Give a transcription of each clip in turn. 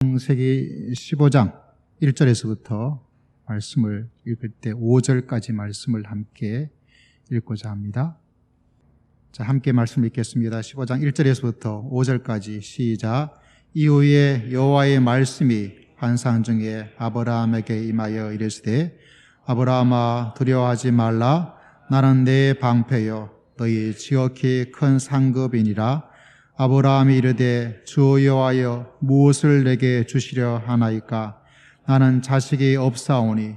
창세기 15장 1절에서부터 말씀을 읽을 때 5절까지 말씀을 함께 읽고자 합니다. 자, 함께 말씀 읽겠습니다. 15장 1절에서부터 5절까지 시작. 이후에 여호와의 말씀이 환상 중에 아브라함에게 임하여 이르시되 아브라함아 두려워하지 말라. 나는 내 방패요 너희 지극히 큰 상급이니라. 아브라함이 이르되 주 여호와여 무엇을 내게 주시려 하나이까? 나는 자식이 없사오니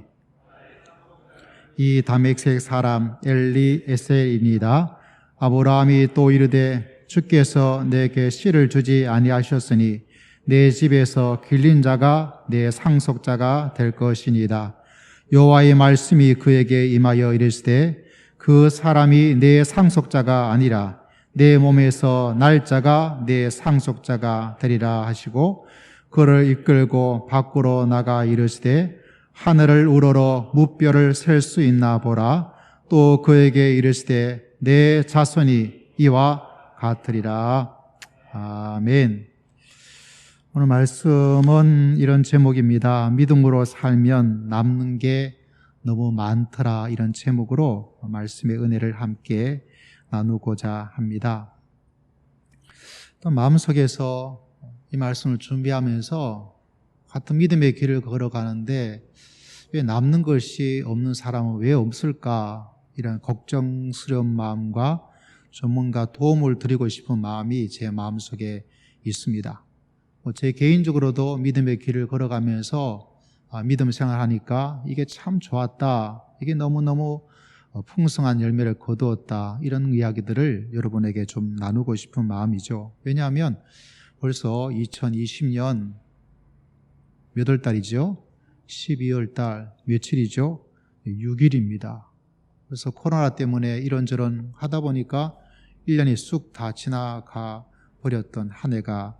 이 다메섹 사람 엘리에셀이니이다. 아브라함이 또 이르되 주께서 내게 씨를 주지 아니하셨으니 내 집에서 길린 자가 내 상속자가 될 것이니이다. 여호와의 말씀이 그에게 임하여 이르시되 그 사람이 내 상속자가 아니라 내 몸에서 날짜가 내 상속자가 되리라 하시고 그를 이끌고 밖으로 나가 이르시되 하늘을 우러러 무뼈를 셀 수 있나 보라. 또 그에게 이르시되 내 자손이 이와 같으리라. 아멘. 오늘 말씀은 이런 제목입니다. 믿음으로 살면 남는 게 너무 많더라, 이런 제목으로 말씀의 은혜를 함께 나누고자 합니다. 또 마음속에서 이 말씀을 준비하면서 같은 믿음의 길을 걸어가는데 왜 남는 것이 없는 사람은 왜 없을까? 이런 걱정스러운 마음과 전문가 도움을 드리고 싶은 마음이 제 마음속에 있습니다. 제 개인적으로도 믿음의 길을 걸어가면서 믿음 생활하니까 이게 참 좋았다, 이게 너무너무 풍성한 열매를 거두었다, 이런 이야기들을 여러분에게 좀 나누고 싶은 마음이죠. 왜냐하면 벌써 2020년 몇 월 달이죠? 12월 달 며칠이죠? 6일입니다. 그래서 코로나 때문에 이런저런 하다 보니까 1년이 쑥 다 지나가 버렸던 한 해가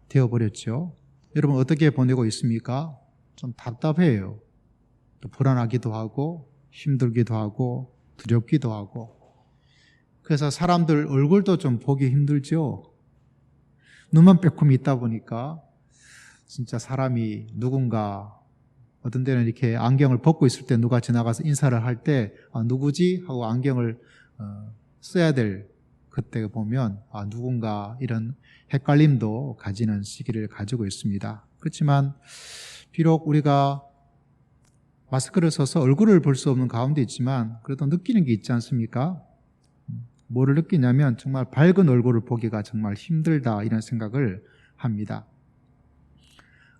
되어버렸죠. 여러분 어떻게 보내고 있습니까? 좀 답답해요. 또 불안하기도 하고 힘들기도 하고 두렵기도 하고. 그래서 사람들 얼굴도 좀 보기 힘들죠. 눈만 빼꼼히 있다 보니까 진짜 사람이 누군가, 어떤 때는 이렇게 안경을 벗고 있을 때 누가 지나가서 인사를 할 때 누구지? 하고 안경을 써야 될 그때 보면 누군가, 이런 헷갈림도 가지는 시기를 가지고 있습니다. 그렇지만 비록 우리가 마스크를 써서 얼굴을 볼 수 없는 가운데 있지만 그래도 느끼는 게 있지 않습니까? 뭐를 느끼냐면 정말 밝은 얼굴을 보기가 정말 힘들다, 이런 생각을 합니다.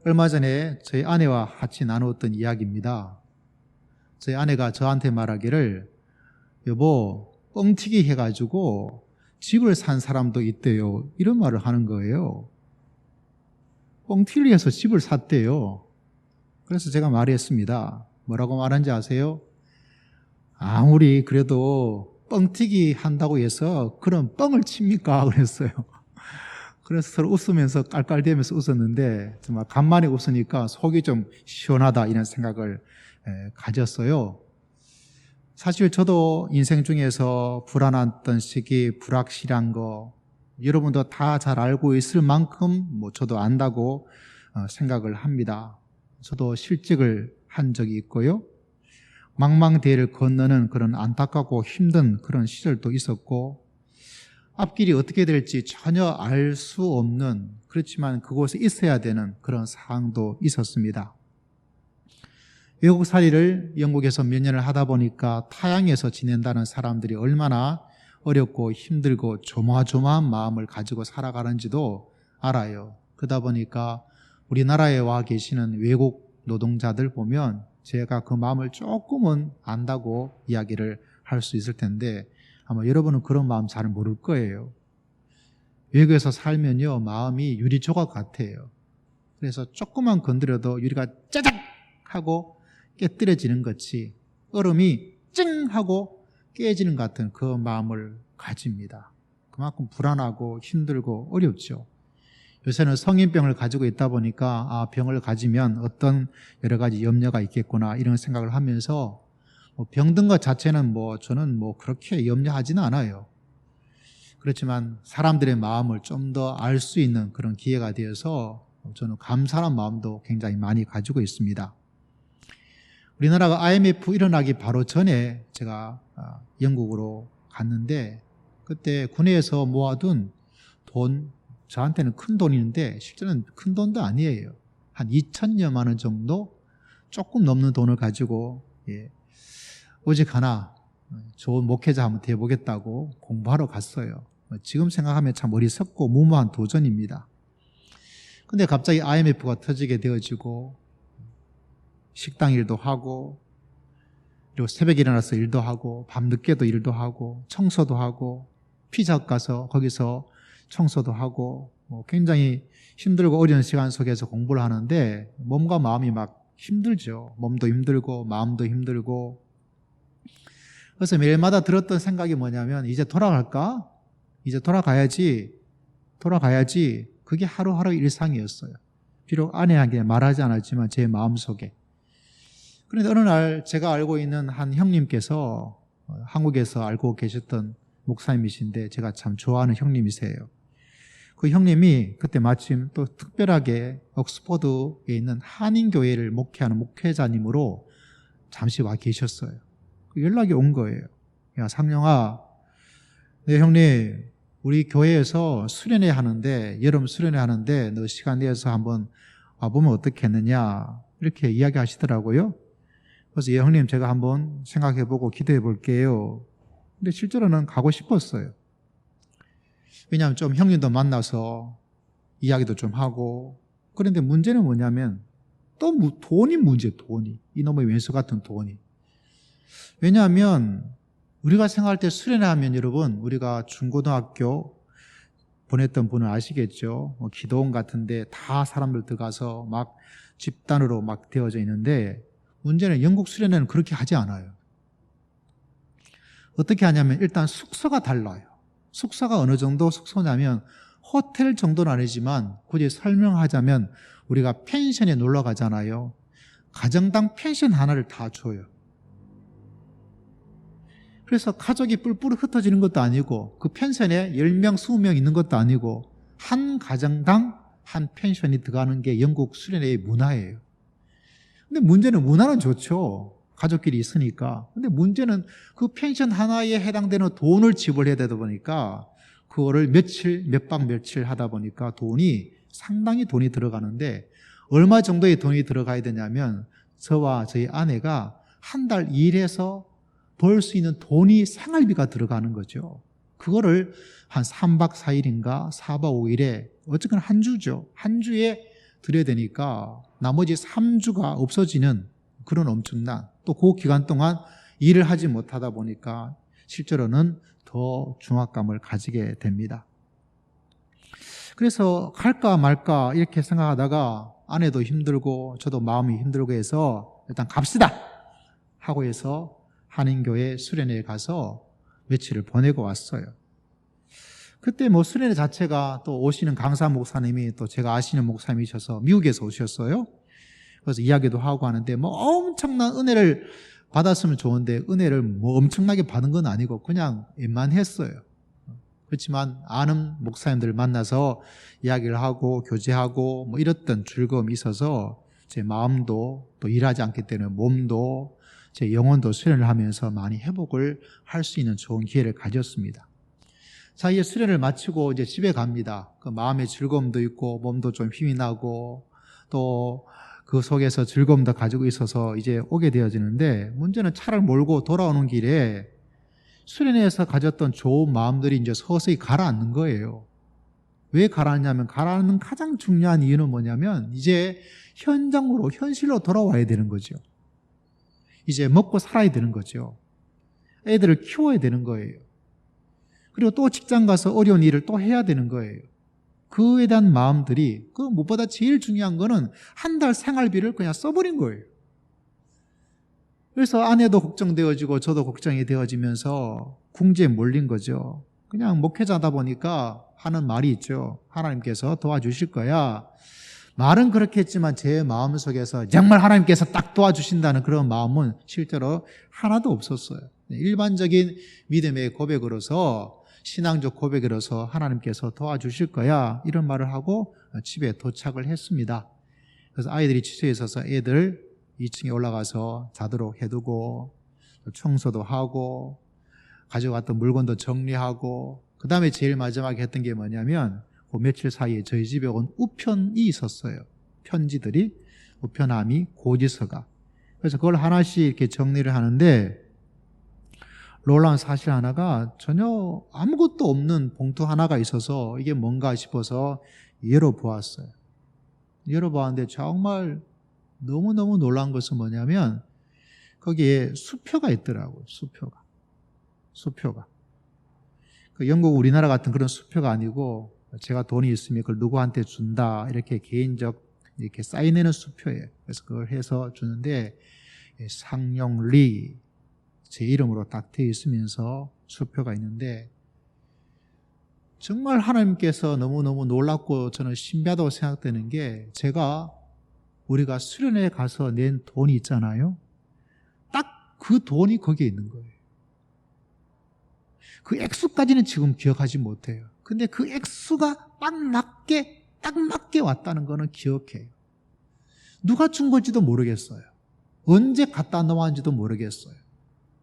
얼마 전에 저희 아내와 같이 나누었던 이야기입니다. 저희 아내가 저한테 말하기를 여보 뻥튀기 해가지고 집을 산 사람도 있대요, 이런 말을 하는 거예요. 뻥튀기를 해서 집을 샀대요. 그래서 제가 말했습니다. 뭐라고 말한지 아세요? 아무리 그래도 뻥튀기 한다고 해서 그런 뻥을 칩니까? 그랬어요. 그래서 서로 웃으면서 깔깔대면서 웃었는데 정말 간만에 웃으니까 속이 좀 시원하다, 이런 생각을 가졌어요. 사실 저도 인생 중에서 불안했던 시기, 불확실한 거 여러분도 다 잘 알고 있을 만큼 저도 안다고 생각을 합니다. 저도 실직을 한 적이 있고요. 망망대해를 건너는 그런 안타깝고 힘든 그런 시절도 있었고, 앞길이 어떻게 될지 전혀 알 수 없는, 그렇지만 그곳에 있어야 되는 그런 상황도 있었습니다. 외국살이를 영국에서 몇 년을 하다 보니까 타향에서 지낸다는 사람들이 얼마나 어렵고 힘들고 조마조마한 마음을 가지고 살아가는지도 알아요. 그러다 보니까 우리나라에 와 계시는 외국 노동자들 보면 제가 그 마음을 조금은 안다고 이야기를 할 수 있을 텐데 아마 여러분은 그런 마음 잘 모를 거예요. 외국에서 살면요, 마음이 유리 조각 같아요. 그래서 조금만 건드려도 유리가 짜작 하고 깨뜨려지는 것이, 얼음이 찡 하고 깨지는 것 같은 그 마음을 가집니다. 그만큼 불안하고 힘들고 어렵죠. 요새는 성인병을 가지고 있다 보니까 병을 가지면 어떤 여러 가지 염려가 있겠구나, 이런 생각을 하면서 병든 것 자체는 저는 그렇게 염려하지는 않아요. 그렇지만 사람들의 마음을 좀 더 알 수 있는 그런 기회가 되어서 저는 감사한 마음도 굉장히 많이 가지고 있습니다. 우리나라가 IMF 일어나기 바로 전에 제가 영국으로 갔는데 그때 군에서 모아둔 돈, 저한테는 큰 돈인데 실제는 큰 돈도 아니에요. 한 2천여만 원 정도 조금 넘는 돈을 가지고 오직 하나 좋은 목회자 한번 되어보겠다고 공부하러 갔어요. 지금 생각하면 참 어리석고 무모한 도전입니다. 근데 갑자기 IMF가 터지게 되어지고 식당 일도 하고 그리고 새벽에 일어나서 일도 하고 밤늦게도 일도 하고 청소도 하고 피자 가서 거기서 청소도 하고 굉장히 힘들고 어려운 시간 속에서 공부를 하는데 몸과 마음이 막 힘들죠. 몸도 힘들고 마음도 힘들고. 그래서 매일마다 들었던 생각이 뭐냐면 이제 돌아갈까? 이제 돌아가야지. 그게 하루하루 일상이었어요. 비록 아내에게 말하지 않았지만 제 마음속에. 그런데 어느 날 제가 알고 있는 한 형님께서 한국에서 알고 계셨던 목사님이신데 제가 참 좋아하는 형님이세요. 그 형님이 그때 마침 또 특별하게 옥스퍼드에 있는 한인교회를 목회하는 목회자님으로 잠시 와 계셨어요. 연락이 온 거예요. 야, 상영아, 네 형님, 우리 교회에서 수련회 하는데, 여름 수련회 하는데 너 시간 내서 한번 와보면 어떻겠느냐 이렇게 이야기하시더라고요. 그래서 예 형님, 제가 한번 생각해보고 기도해 볼게요. 근데 실제로는 가고 싶었어요. 왜냐하면 좀 형님도 만나서 이야기도 좀 하고. 그런데 문제는 뭐냐면 또 돈이 문제, 돈이. 이놈의 왼수 같은 돈이. 왜냐하면 우리가 생각할 때 수련회 하면 여러분, 우리가 중고등학교 보냈던 분은 아시겠죠? 기도원 같은데 다 사람들 들어가서 막 집단으로 막 되어져 있는데 문제는 영국 수련회는 그렇게 하지 않아요. 어떻게 하냐면 일단 숙소가 달라요. 숙소가 어느 정도 숙소냐면 호텔 정도는 아니지만 굳이 설명하자면 우리가 펜션에 놀러 가잖아요. 가정당 펜션 하나를 다 줘요. 그래서 가족이 뿔뿔 흩어지는 것도 아니고 그 펜션에 10명, 20명 있는 것도 아니고 한 가정당 한 펜션이 들어가는 게 영국 수련회의 문화예요. 근데 문제는 문화는 좋죠. 가족끼리 있으니까. 근데 문제는 그 펜션 하나에 해당되는 돈을 지불해야 되다 보니까 그거를 몇 박 며칠 하다 보니까 상당히 돈이 들어가는데 얼마 정도의 돈이 들어가야 되냐면 저와 저희 아내가 한 달 일해서 벌 수 있는 돈이 생활비가 들어가는 거죠. 그거를 한 3박 4일인가 4박 5일에 어쨌든 한 주죠. 한 주에 드려야 되니까 나머지 3주가 없어지는 그런 엄청난 또 그 기간 동안 일을 하지 못하다 보니까 실제로는 더 중압감을 가지게 됩니다. 그래서 갈까 말까 이렇게 생각하다가 아내도 힘들고 저도 마음이 힘들고 해서 일단 갑시다 하고 해서 한인교회 수련회에 가서 며칠을 보내고 왔어요. 그때 수련회 자체가 또 오시는 강사 목사님이 또 제가 아시는 목사님이셔서 미국에서 오셨어요. 그래서 이야기도 하고 하는데 엄청난 은혜를 받았으면 좋은데 은혜를 엄청나게 받은 건 아니고 그냥 웬만했어요. 그렇지만 아는 목사님들 만나서 이야기를 하고 교제하고 이랬던 즐거움이 있어서 제 마음도 또 일하지 않기 때문에 몸도 제 영혼도 수련을 하면서 많이 회복을 할 수 있는 좋은 기회를 가졌습니다. 자, 이제 수련을 마치고 이제 집에 갑니다. 그 마음의 즐거움도 있고 몸도 좀 힘이 나고 또 그 속에서 즐거움도 가지고 있어서 이제 오게 되어지는데 문제는 차를 몰고 돌아오는 길에 수련회에서 가졌던 좋은 마음들이 이제 서서히 가라앉는 거예요. 왜 가라앉냐면 가라앉는 가장 중요한 이유는 뭐냐면 이제 현실로 돌아와야 되는 거죠. 이제 먹고 살아야 되는 거죠. 애들을 키워야 되는 거예요. 그리고 또 직장 가서 어려운 일을 또 해야 되는 거예요. 그에 대한 마음들이 무엇보다 제일 중요한 거는 한 달 생활비를 그냥 써버린 거예요. 그래서 아내도 걱정되어지고 저도 걱정이 되어지면서 궁지에 몰린 거죠. 그냥 목회자다 보니까 하는 말이 있죠. 하나님께서 도와주실 거야. 말은 그렇게 했지만 제 마음속에서 정말 하나님께서 딱 도와주신다는 그런 마음은 실제로 하나도 없었어요. 일반적인 믿음의 고백으로서 신앙적 고백으로서 하나님께서 도와주실 거야 이런 말을 하고 집에 도착을 했습니다. 그래서 아이들이 취소에 있어서 애들 2층에 올라가서 자도록 해두고 청소도 하고 가져갔던 물건도 정리하고 그 다음에 제일 마지막에 했던 게 뭐냐면 그 며칠 사이에 저희 집에 온 우편이 있었어요. 편지들이, 우편함이, 고지서가. 그래서 그걸 하나씩 이렇게 정리를 하는데 놀라운 사실 하나가 전혀 아무것도 없는 봉투 하나가 있어서 이게 뭔가 싶어서 열어보았어요. 열어보았는데 정말 너무너무 놀라운 것은 뭐냐면 거기에 수표가 있더라고요. 수표가. 그 영국 우리나라 같은 그런 수표가 아니고 제가 돈이 있으면 그걸 누구한테 준다 이렇게 개인적 이렇게 사인해놓은 수표예요. 그래서 그걸 해서 주는데 상용리 제 이름으로 딱 되어 있으면서 수표가 있는데 정말 하나님께서 너무너무 놀랍고 저는 신비하다고 생각되는 게 우리가 수련회에 가서 낸 돈이 있잖아요. 딱 그 돈이 거기에 있는 거예요. 그 액수까지는 지금 기억하지 못해요. 근데 그 액수가 딱 맞게 왔다는 거는 기억해요. 누가 준 건지도 모르겠어요. 언제 갖다 놓았는지도 모르겠어요.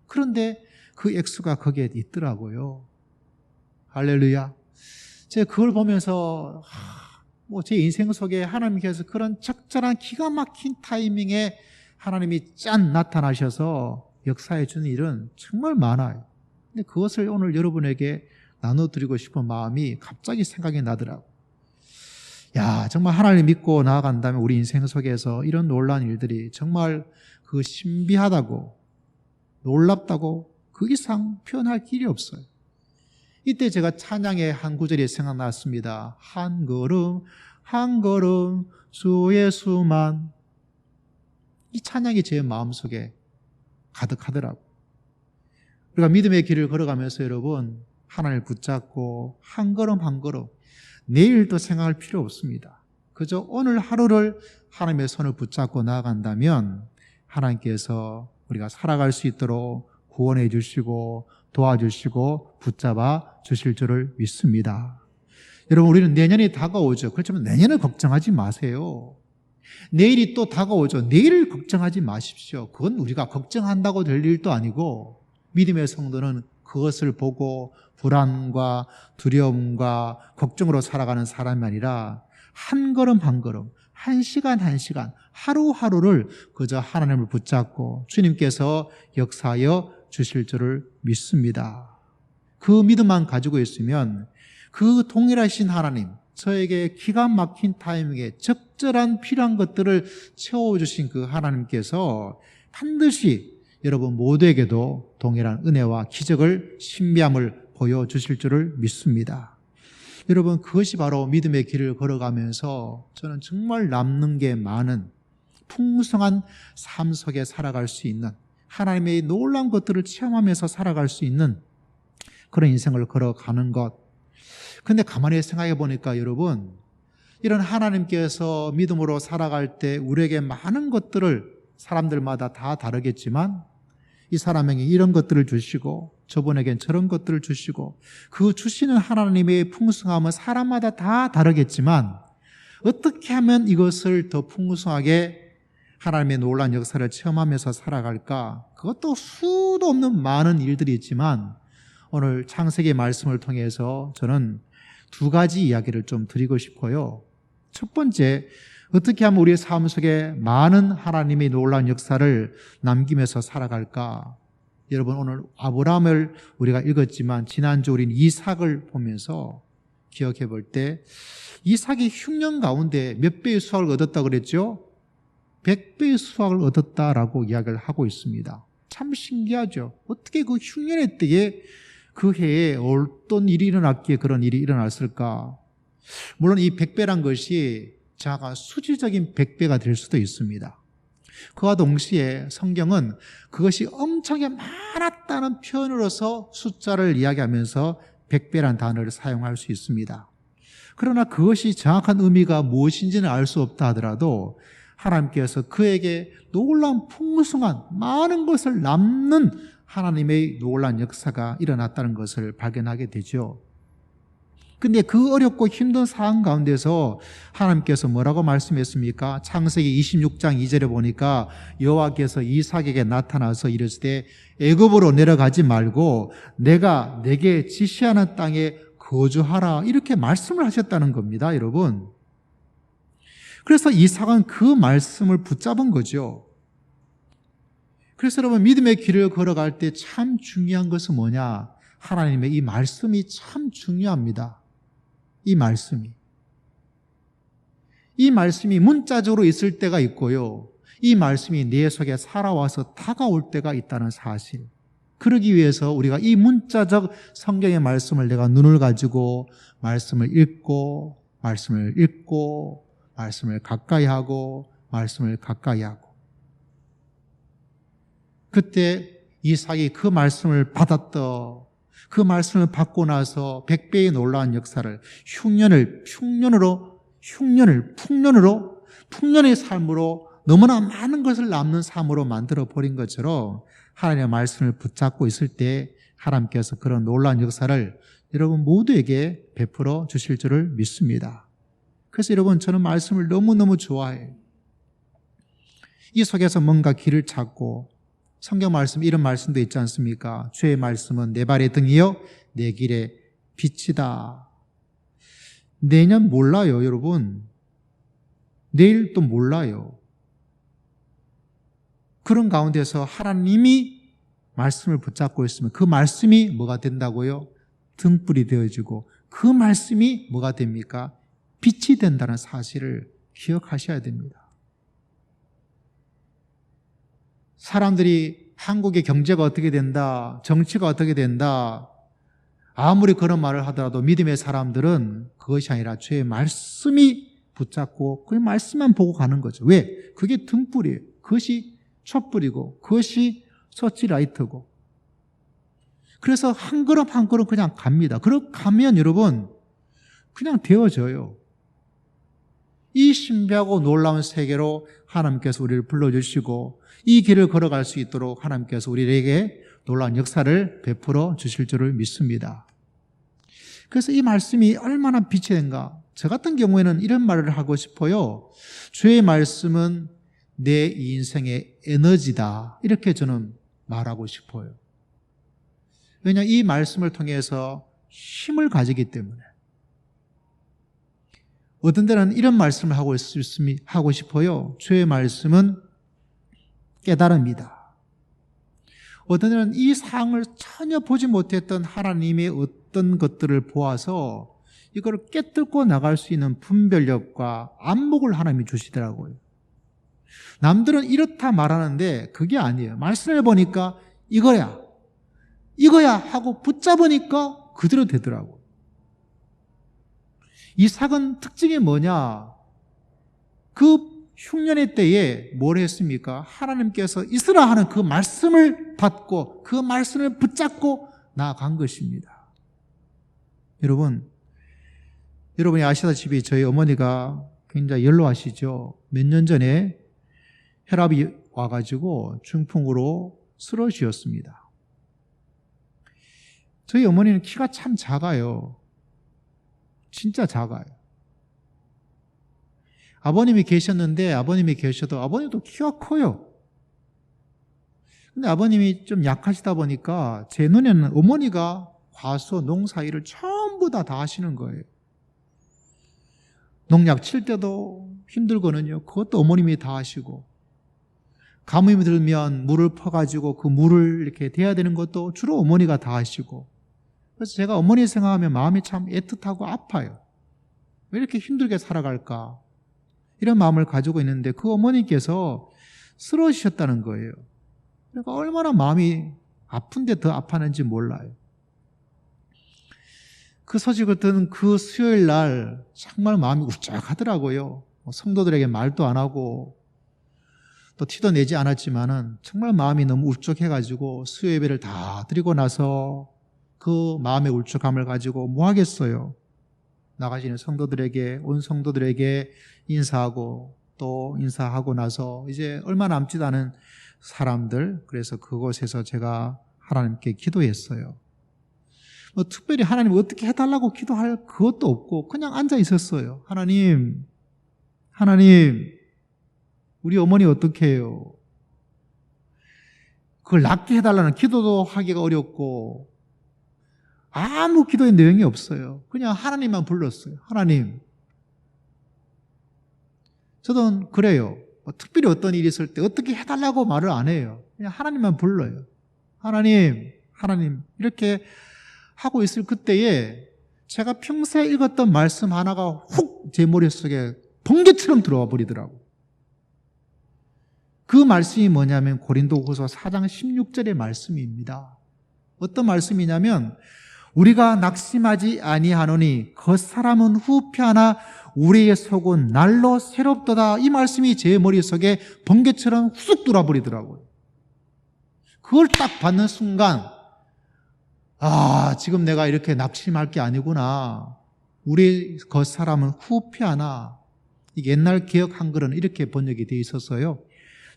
그런데 그 액수가 거기에 있더라고요. 할렐루야. 제가 그걸 보면서 제 인생 속에 하나님께서 그런 적절한 기가 막힌 타이밍에 하나님이 짠 나타나셔서 역사해 주는 일은 정말 많아요. 근데 그것을 오늘 여러분에게 나눠드리고 싶은 마음이 갑자기 생각이 나더라고요. 정말 하나님 믿고 나아간다면 우리 인생 속에서 이런 놀라운 일들이 정말 그 신비하다고 놀랍다고 그 이상 표현할 길이 없어요. 이때 제가 찬양의 한 구절이 생각났습니다. 한 걸음 한 걸음 주 예수만. 이 찬양이 제 마음속에 가득하더라고요. 우리가 믿음의 길을 걸어가면서 여러분 하나님을 붙잡고 한 걸음 한 걸음 내일도 생각할 필요 없습니다. 그저 오늘 하루를 하나님의 손을 붙잡고 나아간다면 하나님께서 우리가 살아갈 수 있도록 구원해 주시고 도와주시고 붙잡아 주실 줄을 믿습니다. 여러분 우리는 내년이 다가오죠. 그렇지만 내년을 걱정하지 마세요. 내일이 또 다가오죠. 내일을 걱정하지 마십시오. 그건 우리가 걱정한다고 될 일도 아니고 믿음의 성도는 그것을 보고 불안과 두려움과 걱정으로 살아가는 사람이 아니라 한 걸음 한 걸음, 한 시간 한 시간, 하루하루를 그저 하나님을 붙잡고 주님께서 역사하여 주실 줄을 믿습니다. 그 믿음만 가지고 있으면 그 동일하신 하나님, 저에게 기가 막힌 타이밍에 적절한 필요한 것들을 채워주신 그 하나님께서 반드시 여러분 모두에게도 동일한 은혜와 기적을 신비함을 보여주실 줄을 믿습니다. 여러분 그것이 바로 믿음의 길을 걸어가면서 저는 정말 남는 게 많은 풍성한 삶 속에 살아갈 수 있는 하나님의 놀라운 것들을 체험하면서 살아갈 수 있는 그런 인생을 걸어가는 것. 근데 가만히 생각해 보니까 여러분 이런 하나님께서 믿음으로 살아갈 때 우리에게 많은 것들을 사람들마다 다 다르겠지만 이 사람에게 이런 것들을 주시고 저분에겐 저런 것들을 주시고 그 주시는 하나님의 풍성함은 사람마다 다 다르겠지만 어떻게 하면 이것을 더 풍성하게 하나님의 놀라운 역사를 체험하면서 살아갈까? 그것도 수도 없는 많은 일들이 있지만 오늘 창세기 말씀을 통해서 저는 두 가지 이야기를 좀 드리고 싶어요. 첫 번째, 어떻게 하면 우리의 삶 속에 많은 하나님의 놀라운 역사를 남기면서 살아갈까? 여러분 오늘 아브라함을 우리가 읽었지만 지난주 우리는 이삭을 보면서 기억해 볼 때 이삭이 흉년 가운데 몇 배의 수확을 얻었다고 그랬죠? 100배의 수확을 얻었다라고 이야기를 하고 있습니다. 참 신기하죠. 어떻게 그 흉년의 때에 그 해에 어떤 일이 일어났기에 그런 일이 일어났을까? 물론 이 100배란 것이 자가 수질적인 100배가 될 수도 있습니다. 그와 동시에 성경은 그것이 엄청나게 많았다는 표현으로서 숫자를 이야기하면서 100배란 단어를 사용할 수 있습니다. 그러나 그것이 정확한 의미가 무엇인지는 알 수 없다 하더라도 하나님께서 그에게 놀라운 풍성한 많은 것을 남는 하나님의 놀라운 역사가 일어났다는 것을 발견하게 되죠. 근데 그 어렵고 힘든 상황 가운데서 하나님께서 뭐라고 말씀했습니까? 창세기 26장 2절에 보니까 여호와께서 이삭에게 나타나서 이르시되 애굽으로 내려가지 말고 내가 내게 지시하는 땅에 거주하라, 이렇게 말씀을 하셨다는 겁니다, 여러분. 그래서 이삭은 그 말씀을 붙잡은 거죠. 그래서 여러분, 믿음의 길을 걸어갈 때 참 중요한 것은 뭐냐? 하나님의 이 말씀이 참 중요합니다. 이 말씀이 문자적으로 있을 때가 있고요, 이 말씀이 내 속에 살아와서 다가올 때가 있다는 사실. 그러기 위해서 우리가 이 문자적 성경의 말씀을 내가 눈을 가지고 말씀을 읽고 말씀을 가까이 하고 그때 이삭이 그 말씀을 받았던, 그 말씀을 받고 나서 100배의 놀라운 역사를 풍년의 삶으로 너무나 많은 것을 남는 삶으로 만들어 버린 것처럼 하나님의 말씀을 붙잡고 있을 때 하나님께서 그런 놀라운 역사를 여러분 모두에게 베풀어 주실 줄을 믿습니다. 그래서 여러분, 저는 말씀을 너무너무 좋아해요. 이 속에서 뭔가 길을 찾고, 성경 말씀 이런 말씀도 있지 않습니까? 주의 말씀은 내 발의 등이요 내 길의 빛이다. 내년 몰라요, 여러분. 내일 또 몰라요. 그런 가운데서 하나님이 말씀을 붙잡고 있으면 그 말씀이 뭐가 된다고요? 등불이 되어지고, 그 말씀이 뭐가 됩니까? 빛이 된다는 사실을 기억하셔야 됩니다. 사람들이 한국의 경제가 어떻게 된다, 정치가 어떻게 된다, 아무리 그런 말을 하더라도 믿음의 사람들은 그것이 아니라 주의 말씀이 붙잡고 그 말씀만 보고 가는 거죠. 왜? 그게 등불이에요. 그것이 촛불이고 그것이 서치라이트고. 그래서 한 걸음 한 걸음 그냥 갑니다. 그렇게 가면 여러분 그냥 되어져요. 이 신비하고 놀라운 세계로 하나님께서 우리를 불러주시고 이 길을 걸어갈 수 있도록 하나님께서 우리에게 놀라운 역사를 베풀어 주실 줄을 믿습니다. 그래서 이 말씀이 얼마나 빛이 된가. 저 같은 경우에는 이런 말을 하고 싶어요. 주의 말씀은 내 인생의 에너지다, 이렇게 저는 말하고 싶어요. 왜냐, 이 말씀을 통해서 힘을 가지기 때문에. 어떤 때는 이런 말씀을 하고 싶어요. 주의 말씀은 깨달음이다. 어떤 때는 이 상황을 전혀 보지 못했던 하나님의 어떤 것들을 보아서 이걸 깨뚫고 나갈 수 있는 분별력과 안목을 하나님이 주시더라고요. 남들은 이렇다 말하는데 그게 아니에요. 말씀을 보니까 이거야 하고 붙잡으니까 그대로 되더라고요. 이삭은 특징이 뭐냐? 그 흉년의 때에 뭘 했습니까? 하나님께서 있으라 하는 그 말씀을 받고 그 말씀을 붙잡고 나아간 것입니다. 여러분이 아시다시피 저희 어머니가 굉장히 연로하시죠. 몇 년 전에 혈압이 와가지고 중풍으로 쓰러지셨습니다. 저희 어머니는 키가 참 작아요. 진짜 작아요. 아버님이 계셨는데 아버님이 계셔도 아버님도 키가 커요. 근데 아버님이 좀 약하시다 보니까 제 눈에는 어머니가 과수, 농사일을 전부 다 하시는 거예요. 농약 칠 때도 힘들거든요. 그것도 어머님이 다 하시고, 가뭄이 들면 물을 퍼가지고 그 물을 이렇게 대야 되는 것도 주로 어머니가 다 하시고, 그래서 제가 어머니 생각하면 마음이 참 애틋하고 아파요. 왜 이렇게 힘들게 살아갈까? 이런 마음을 가지고 있는데 그 어머니께서 쓰러지셨다는 거예요. 그러니까 얼마나 마음이 아픈데 더 아팠는지 몰라요. 그 소식을 듣는 그 수요일 날 정말 마음이 울적하더라고요. 성도들에게 말도 안 하고 또 티도 내지 않았지만은 정말 마음이 너무 울적해가지고 수요 예배를 다 드리고 나서 그 마음의 울적함을 가지고 뭐 하겠어요? 나가시는 성도들에게, 온 성도들에게 인사하고 또 인사하고 나서 이제 얼마 남지도 않은 사람들, 그래서 그곳에서 제가 하나님께 기도했어요. 뭐 특별히 하나님 어떻게 해달라고 기도할 그것도 없고 그냥 앉아 있었어요. 하나님, 우리 어머니 어떻게 해요? 그걸 낫게 해달라는 기도도 하기가 어렵고 아무 기도의 내용이 없어요. 그냥 하나님만 불렀어요. 하나님. 저도 그래요. 뭐 특별히 어떤 일이 있을 때 어떻게 해달라고 말을 안 해요. 그냥 하나님만 불러요. 하나님 이렇게 하고 있을 그때에 제가 평소에 읽었던 말씀 하나가 훅 제 머릿속에 번개처럼 들어와 버리더라고요. 그 말씀이 뭐냐면 고린도후서 4장 16절의 말씀입니다. 어떤 말씀이냐면 우리가 낙심하지 아니하노니 겉사람은 후패하나 우리의 속은 날로 새롭도다. 이 말씀이 제 머릿속에 번개처럼 훅 들어버리더라고요. 그걸 딱 받는 순간 지금 내가 이렇게 낙심할 게 아니구나. 우리 겉사람은 후패하나. 이게 옛날 개역 한글은 이렇게 번역이 되어 있었어요.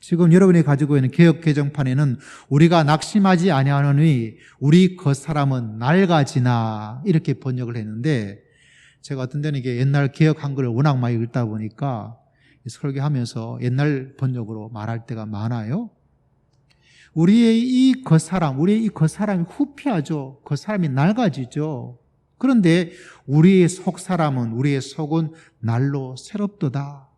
지금 여러분이 가지고 있는 개역 개정판에는 우리가 낙심하지 아니하노니 우리 겉사람은 낡아지나 이렇게 번역을 했는데 제가 어떤 때는 이게 옛날 개역 한글을 워낙 많이 읽다 보니까 설교하면서 옛날 번역으로 말할 때가 많아요. 우리의 이 겉사람이 후피하죠. 겉사람이 낡아지죠. 그런데 우리의 속은 날로 새롭도다.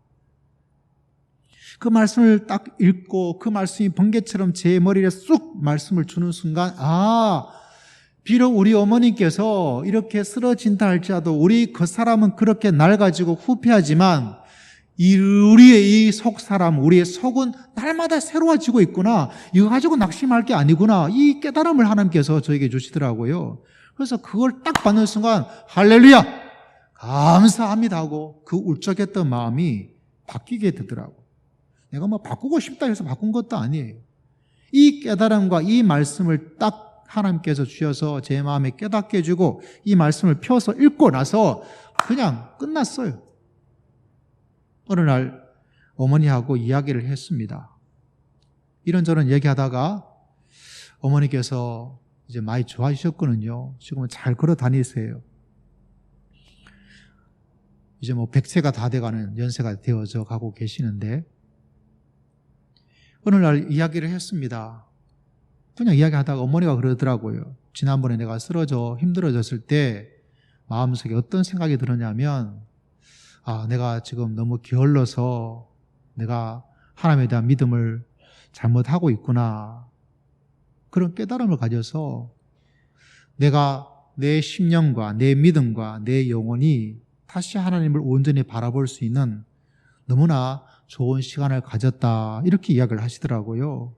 그 말씀을 딱 읽고 그 말씀이 번개처럼 제 머리에 쑥 말씀을 주는 순간 비록 우리 어머니께서 이렇게 쓰러진다 할지라도 우리 겉사람은 그렇게 낡아지고 후패하지만 우리의 이 속사람, 우리의 속은 날마다 새로워지고 있구나. 이거 가지고 낙심할 게 아니구나. 이 깨달음을 하나님께서 저에게 주시더라고요. 그래서 그걸 딱 받는 순간 할렐루야! 감사합니다 하고 그 울적했던 마음이 바뀌게 되더라고요. 내가 뭐 바꾸고 싶다 해서 바꾼 것도 아니에요. 이 깨달음과 이 말씀을 딱 하나님께서 주셔서 제 마음에 깨닫게 해주고 이 말씀을 펴서 읽고 나서 그냥 끝났어요. 어느 날 어머니하고 이야기를 했습니다. 이런저런 얘기하다가 어머니께서 이제 많이 좋아지셨거든요. 지금은 잘 걸어 다니세요. 이제 뭐 100세가 다 돼가는 연세가 되어져 가고 계시는데 어느 날 이야기를 했습니다. 그냥 이야기하다가 어머니가 그러더라고요. 지난번에 내가 힘들어졌을 때 마음속에 어떤 생각이 들었냐면 내가 지금 너무 게을러서 내가 하나님에 대한 믿음을 잘못하고 있구나. 그런 깨달음을 가져서 내가 내 심령과 내 믿음과 내 영혼이 다시 하나님을 온전히 바라볼 수 있는 너무나 좋은 시간을 가졌다. 이렇게 이야기를 하시더라고요.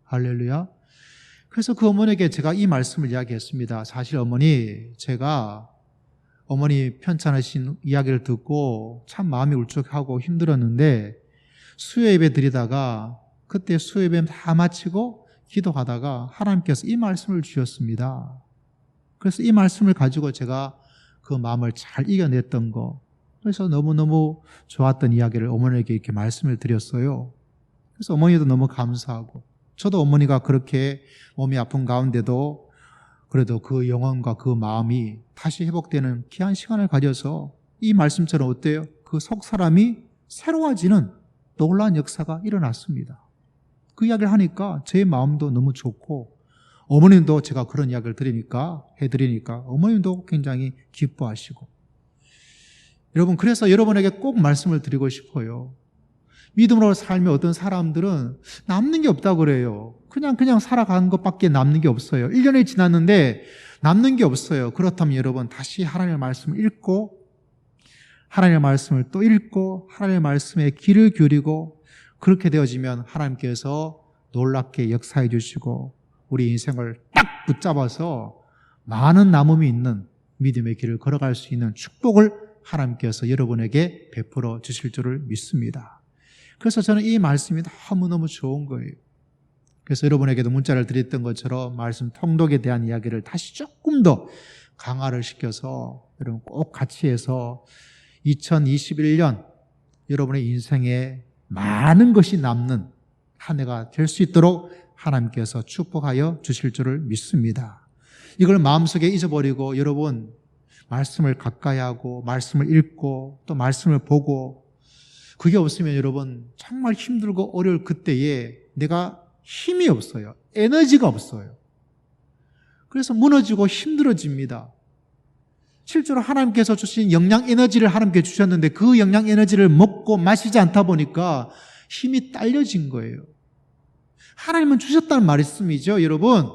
할렐루야. 그래서 그 어머니에게 제가 이 말씀을 이야기했습니다. 사실 제가 어머니 편찮으신 이야기를 듣고 참 마음이 울적하고 힘들었는데 수요예배 드리다가 그때 수요예배 다 마치고 기도하다가 하나님께서 이 말씀을 주셨습니다. 그래서 이 말씀을 가지고 제가 그 마음을 잘 이겨냈던 거, 그래서 너무너무 좋았던 이야기를 어머니에게 이렇게 말씀을 드렸어요. 그래서 어머니도 너무 감사하고 저도 어머니가 그렇게 몸이 아픈 가운데도 그래도 그 영혼과 그 마음이 다시 회복되는 귀한 시간을 가져서 이 말씀처럼 어때요? 그 속사람이 새로워지는 놀라운 역사가 일어났습니다. 그 이야기를 하니까 제 마음도 너무 좋고 어머님도 제가 그런 이야기를 해드리니까 어머님도 굉장히 기뻐하시고 여러분, 그래서 여러분에게 꼭 말씀을 드리고 싶어요. 믿음으로 살면 어떤 사람들은 남는 게 없다고 그래요. 그냥 살아가는 것밖에 남는 게 없어요. 1년이 지났는데 남는 게 없어요. 그렇다면 여러분 다시 하나님의 말씀을 읽고 하나님의 말씀을 또 읽고 하나님의 말씀에 귀를 기울이고 그렇게 되어지면 하나님께서 놀랍게 역사해 주시고 우리 인생을 딱 붙잡아서 많은 남음이 있는 믿음의 길을 걸어갈 수 있는 축복을 하나님께서 여러분에게 베풀어 주실 줄을 믿습니다. 그래서 저는 이 말씀이 너무너무 좋은 거예요. 그래서 여러분에게도 문자를 드렸던 것처럼 말씀 통독에 대한 이야기를 다시 조금 더 강화를 시켜서 여러분 꼭 같이 해서 2021년 여러분의 인생에 많은 것이 남는 한 해가 될 수 있도록 하나님께서 축복하여 주실 줄을 믿습니다. 이걸 마음속에 잊어버리고 여러분 말씀을 가까이 하고 말씀을 읽고 또 말씀을 보고 그게 없으면 여러분 정말 힘들고 어려울 그때에 내가 힘이 없어요. 에너지가 없어요. 그래서 무너지고 힘들어집니다. 실제로 하나님께서 주신 영양 에너지를 하나님께 주셨는데 그 영양 에너지를 먹고 마시지 않다 보니까 힘이 딸려진 거예요. 하나님은 주셨다는 말씀이죠, 여러분.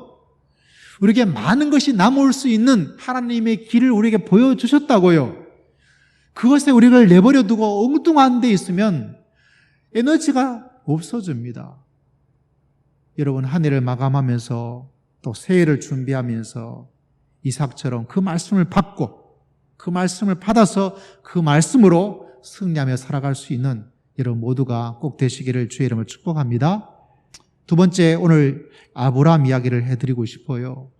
우리에게 많은 것이 남을 수 있는 하나님의 길을 우리에게 보여주셨다고요. 그것에 우리를 내버려 두고 엉뚱한 데 있으면 에너지가 없어집니다. 여러분, 한 해를 마감하면서 또 새해를 준비하면서 이삭처럼 그 말씀을 받고 그 말씀을 받아서 그 말씀으로 승리하며 살아갈 수 있는 여러분 모두가 꼭 되시기를 주의 이름으로 축복합니다. 두 번째, 오늘 아브라함 이야기를 해드리고 싶어요.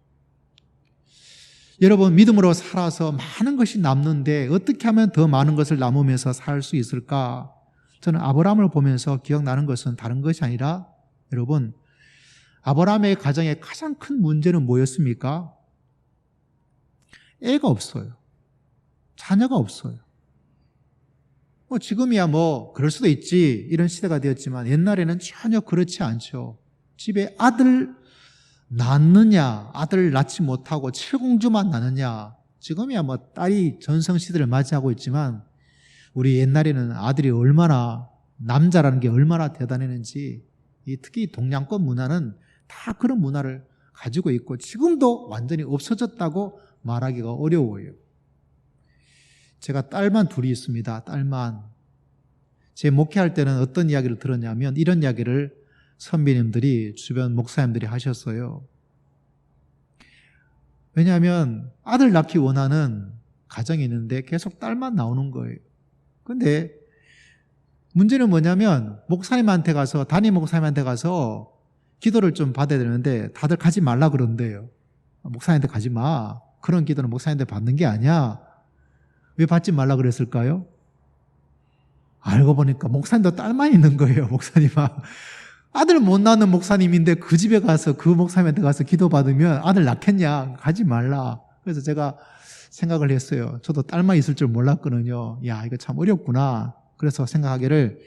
여러분, 믿음으로 살아서 많은 것이 남는데 어떻게 하면 더 많은 것을 남으면서 살 수 있을까? 저는 아브라함을 보면서 기억나는 것은 다른 것이 아니라 여러분, 아브라함의 가정의 가장 큰 문제는 뭐였습니까? 애가 없어요. 자녀가 없어요. 지금이야 그럴 수도 있지 이런 시대가 되었지만 옛날에는 전혀 그렇지 않죠. 집에 아들 낳느냐, 아들 낳지 못하고 칠공주만 낳느냐. 지금이야 딸이 전성시대를 맞이하고 있지만 우리 옛날에는 아들이 얼마나, 남자라는 게 얼마나 대단했는지, 특히 동양권 문화는 다 그런 문화를 가지고 있고 지금도 완전히 없어졌다고 말하기가 어려워요. 제가 딸만 둘이 있습니다. 딸만. 제 목회할 때는 어떤 이야기를 들었냐면 이런 이야기를 선배님들이, 주변 목사님들이 하셨어요. 왜냐하면 아들 낳기 원하는 가정이 있는데 계속 딸만 나오는 거예요. 근데 문제는 뭐냐면 목사님한테 가서, 담임 목사님한테 가서 기도를 좀 받아야 되는데 다들 가지 말라 그런대요. 목사님한테 가지 마. 그런 기도는 목사님한테 받는 게 아니야. 왜 받지 말라 그랬을까요? 알고 보니까 목사님도 딸만 있는 거예요. 목사님아, 아들 못 낳는 목사님인데 그 집에 가서 그 목사님한테 가서 기도받으면 아들 낳겠냐? 가지 말라. 그래서 제가 생각을 했어요. 저도 딸만 있을 줄 몰랐거든요. 야, 이거 참 어렵구나. 그래서 생각하기를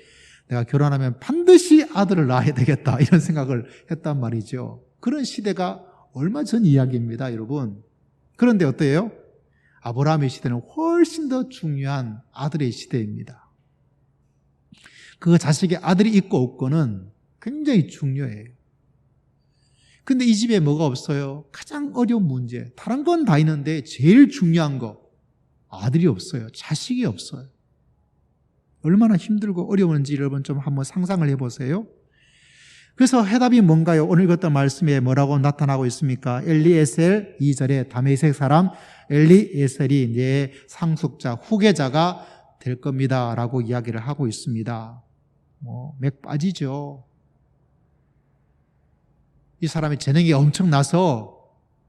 내가 결혼하면 반드시 아들을 낳아야 되겠다, 이런 생각을 했단 말이죠. 그런 시대가 얼마 전 이야기입니다, 여러분. 그런데 어때요? 아브라함의 시대는 훨씬 더 중요한 아들의 시대입니다. 그 자식의 아들이 있고 없고는 굉장히 중요해요. 근데 이 집에 뭐가 없어요? 가장 어려운 문제. 다른 건 다 있는데 제일 중요한 거, 아들이 없어요. 자식이 없어요. 얼마나 힘들고 어려운지 여러분 좀 한번 상상을 해보세요. 그래서 해답이 뭔가요? 오늘 읽었던 말씀에 뭐라고 나타나고 있습니까? 엘리에셀 2절에 다메섹 사람 엘리에셀이 내 상속자, 후계자가 될 겁니다 라고 이야기를 하고 있습니다. 맥 빠지죠. 이 사람이 재능이 엄청나서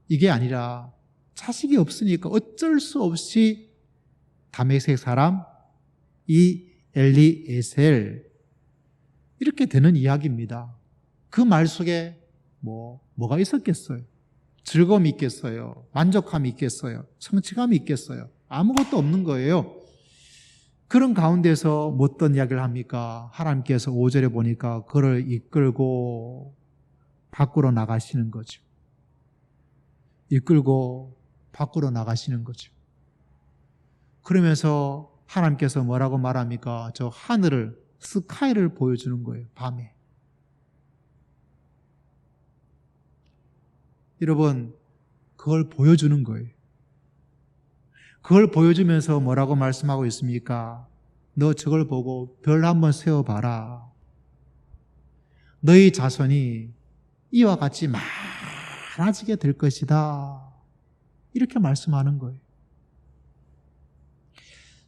이게 아니라 자식이 없으니까 어쩔 수 없이 다메섹 사람 이 엘리에셀, 이렇게 되는 이야기입니다. 그 말 속에 뭐가 있었겠어요? 즐거움이 있겠어요? 만족함이 있겠어요? 성취감이 있겠어요? 아무것도 없는 거예요. 그런 가운데서 뭐 어떤 이야기를 합니까? 하나님께서 5절에 보니까 그를 이끌고 밖으로 나가시는 거죠. 이끌고 밖으로 나가시는 거죠. 그러면서 하나님께서 뭐라고 말합니까? 저 하늘을, 스카이를 보여주는 거예요. 밤에. 여러분, 그걸 보여주는 거예요. 그걸 보여주면서 뭐라고 말씀하고 있습니까? 너 저걸 보고 별 한번 세워봐라. 너희 자손이 이와 같이 많아지게 될 것이다. 이렇게 말씀하는 거예요.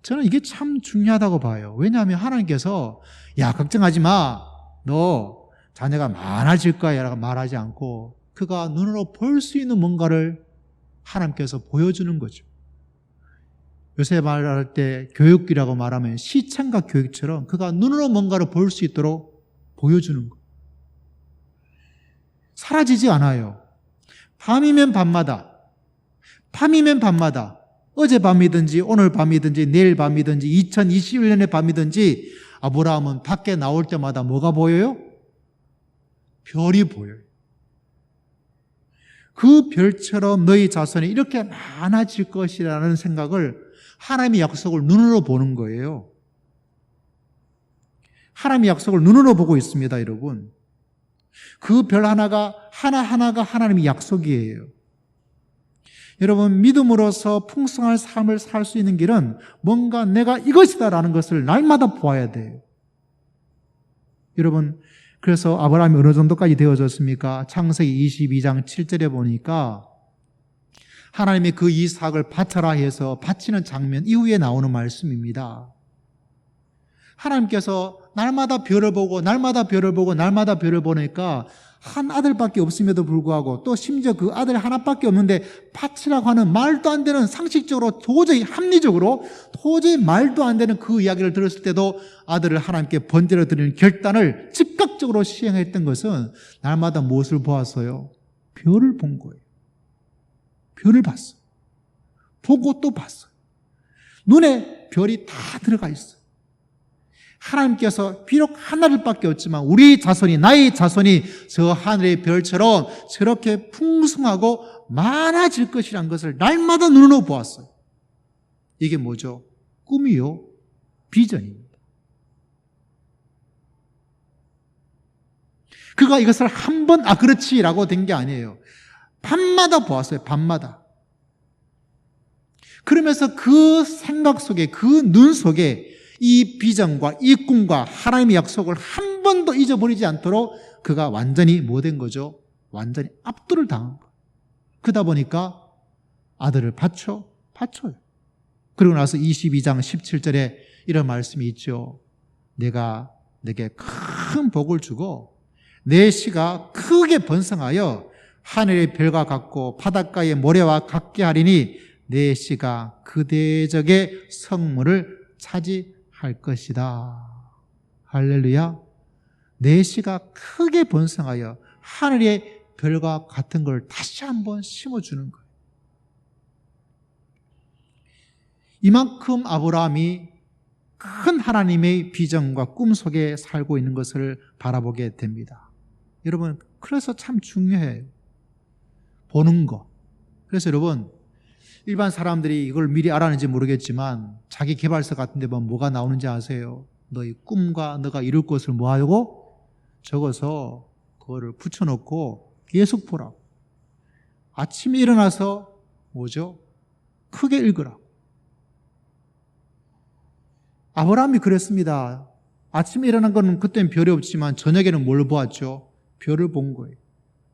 저는 이게 참 중요하다고 봐요. 왜냐하면 하나님께서 야, 걱정하지 마. 너 자녀가 많아질 거야 라고 말하지 않고 그가 눈으로 볼 수 있는 뭔가를 하나님께서 보여주는 거죠. 요새 말할 때 교육이라고 말하면 시청각 교육처럼 그가 눈으로 뭔가를 볼 수 있도록 보여주는 거. 사라지지 않아요. 밤이면 밤마다, 밤이면 밤마다, 어젯밤이든지 오늘 밤이든지 내일 밤이든지 2021년의 밤이든지 아브라함은 밖에 나올 때마다 뭐가 보여요? 별이 보여요. 그 별처럼 너희 자손이 이렇게 많아질 것이라는 생각을 하나님의 약속을 눈으로 보는 거예요. 하나님의 약속을 눈으로 보고 있습니다, 여러분. 그 별 하나하나가 하나님의 약속이에요. 여러분, 믿음으로서 풍성한 삶을 살 수 있는 길은 뭔가 내가 이것이다라는 것을 날마다 보아야 돼요. 여러분, 그래서 아브라함이 어느 정도까지 되어졌습니까? 창세기 22장 7절에 보니까 하나님이 그 이삭을 바쳐라 해서 바치는 장면 이후에 나오는 말씀입니다. 하나님께서 날마다 별을 보고 날마다 별을 보고 날마다 별을 보니까 한 아들밖에 없음에도 불구하고 또 심지어 그 아들 하나밖에 없는데 바치라고 하는 말도 안 되는 상식적으로 도저히 합리적으로 도저히 말도 안 되는 그 이야기를 들었을 때도 아들을 하나님께 번제로 드리는 결단을 즉각적으로 시행했던 것은 날마다 무엇을 보았어요? 별을 본 거예요. 별을 봤어요. 보고 또 봤어요. 눈에 별이 다 들어가 있어요. 하나님께서 비록 하나님밖에 없지만 우리 자손이, 나의 자손이 저 하늘의 별처럼 저렇게 풍성하고 많아질 것이란 것을 날마다 눈으로 보았어요. 이게 뭐죠? 꿈이요, 비전입니다. 그가 이것을 한 번 그렇지라고 된 게 아니에요. 밤마다 보았어요. 밤마다. 그러면서 그 생각 속에, 그 눈 속에 이 비전과 이 꿈과 하나님의 약속을 한 번도 잊어버리지 않도록 그가 완전히 뭐 된 거죠? 완전히 압도를 당한 거예요. 그러다 보니까 아들을 바쳐요. 그리고 나서 22장 17절에 이런 말씀이 있죠. 내가 내게 큰 복을 주고 내 씨가 크게 번성하여 하늘의 별과 같고 바닷가의 모래와 같게 하리니 내 씨가 그 대적의 성문을 차지할 것이다. 할렐루야. 내 씨가 크게 번성하여 하늘의 별과 같은 걸 다시 한번 심어주는 거예요. 이만큼 아브라함이 큰 하나님의 비전과 꿈 속에 살고 있는 것을 바라보게 됩니다. 여러분, 그래서 참 중요해요. 보는 거. 그래서 여러분, 일반 사람들이 이걸 미리 알았는지 모르겠지만 자기 개발서 같은 데 보면 뭐가 나오는지 아세요? 너의 꿈과 너가 이룰 것을 뭐하고? 적어서 그거를 붙여놓고 계속 보라고. 아침에 일어나서 뭐죠? 크게 읽으라고. 아브라함이 그랬습니다. 아침에 일어난 거는 그때는 별이 없지만 저녁에는 뭘 보았죠? 별을 본 거예요.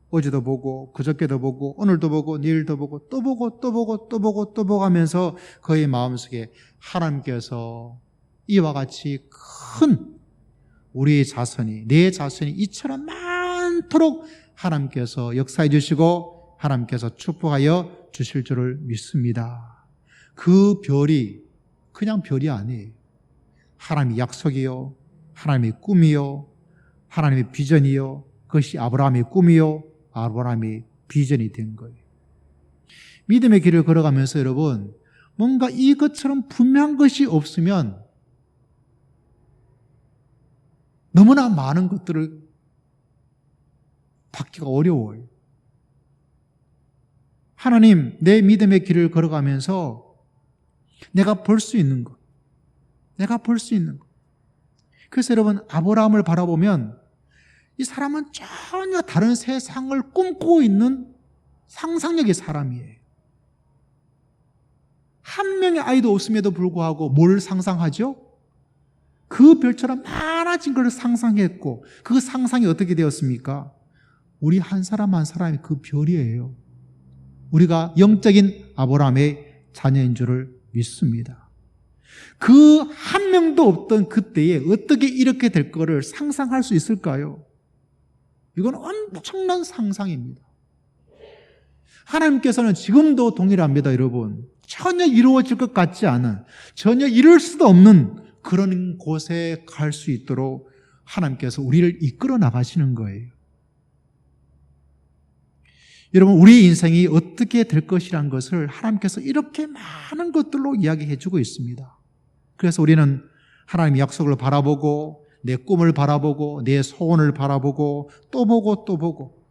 어제도 보고 그저께도 보고 오늘도 보고 내일도 보고 또 보고 또 보고 또 보고 또 보고 하면서 그의 마음속에 하나님께서 이와 같이 큰 우리의 자손이, 내 자손이 이처럼 많도록 하나님께서 역사해 주시고 하나님께서 축복하여 주실 줄을 믿습니다. 그 별이 그냥 별이 아니에요. 하나님의 약속이요, 하나님의 꿈이요, 하나님의 비전이요, 그것이 아브라함의 꿈이요, 아브라함의 비전이 된 거예요. 믿음의 길을 걸어가면서 여러분, 뭔가 이것처럼 분명한 것이 없으면 너무나 많은 것들을 받기가 어려워요. 하나님, 내 믿음의 길을 걸어가면서 내가 볼 수 있는 것, 내가 볼 수 있는 것. 그래서 여러분, 아브라함을 바라보면 이 사람은 전혀 다른 세상을 꿈꾸고 있는 상상력의 사람이에요. 한 명의 아이도 없음에도 불구하고 뭘 상상하죠? 그 별처럼 많아진 걸 상상했고 그 상상이 어떻게 되었습니까? 우리 한 사람 한 사람이 그 별이에요. 우리가 영적인 아브라함의 자녀인 줄을 믿습니다. 그 한 명도 없던 그때에 어떻게 이렇게 될 거를 상상할 수 있을까요? 이건 엄청난 상상입니다. 하나님께서는 지금도 동일합니다, 여러분. 전혀 이루어질 것 같지 않은, 전혀 이룰 수도 없는 그런 곳에 갈 수 있도록 하나님께서 우리를 이끌어 나가시는 거예요. 여러분, 우리 인생이 어떻게 될 것이라는 것을 하나님께서 이렇게 많은 것들로 이야기해 주고 있습니다. 그래서 우리는 하나님의 약속을 바라보고, 내 꿈을 바라보고, 내 소원을 바라보고, 또 보고 또 보고.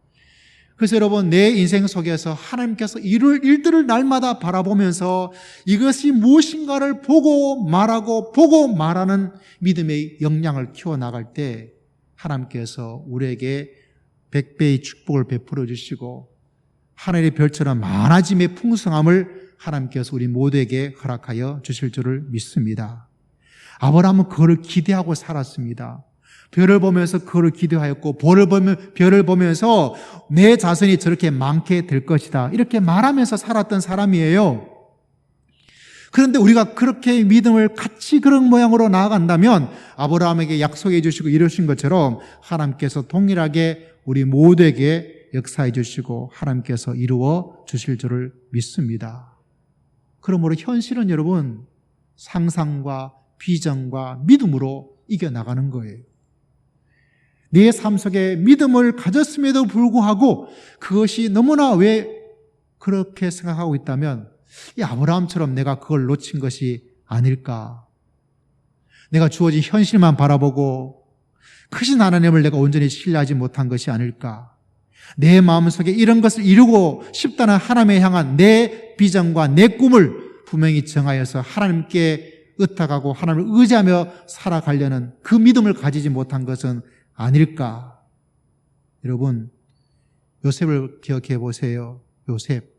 그래서 여러분, 내 인생 속에서 하나님께서 이룰 일들을 날마다 바라보면서 이것이 무엇인가를 보고 말하고 보고 말하는 믿음의 역량을 키워나갈 때 하나님께서 우리에게 100배의 축복을 베풀어 주시고 하늘의 별처럼 많아짐의 풍성함을 하나님께서 우리 모두에게 허락하여 주실 줄을 믿습니다. 아브라함은 그거를 기대하고 살았습니다. 별을 보면서 그거를 기대하였고 별을 보면서 내 자손이 저렇게 많게 될 것이다, 이렇게 말하면서 살았던 사람이에요. 그런데 우리가 그렇게 믿음을 같이 그런 모양으로 나아간다면 아브라함에게 약속해 주시고 이루신 것처럼 하나님께서 동일하게 우리 모두에게 역사해 주시고 하나님께서 이루어 주실 줄을 믿습니다. 그러므로 현실은 여러분 상상과 비전과 믿음으로 이겨나가는 거예요. 내 삶 속에 믿음을 가졌음에도 불구하고 그것이 너무나 왜 그렇게 생각하고 있다면 이 아브라함처럼 내가 그걸 놓친 것이 아닐까, 내가 주어진 현실만 바라보고 크신 하나님을 내가 온전히 신뢰하지 못한 것이 아닐까, 내 마음속에 이런 것을 이루고 싶다는 하나님에 향한 내 비전과 내 꿈을 분명히 정하여서 하나님께 의탁하고 하나님을 의지하며 살아가려는 그 믿음을 가지지 못한 것은 아닐까. 여러분, 요셉을 기억해 보세요. 요셉,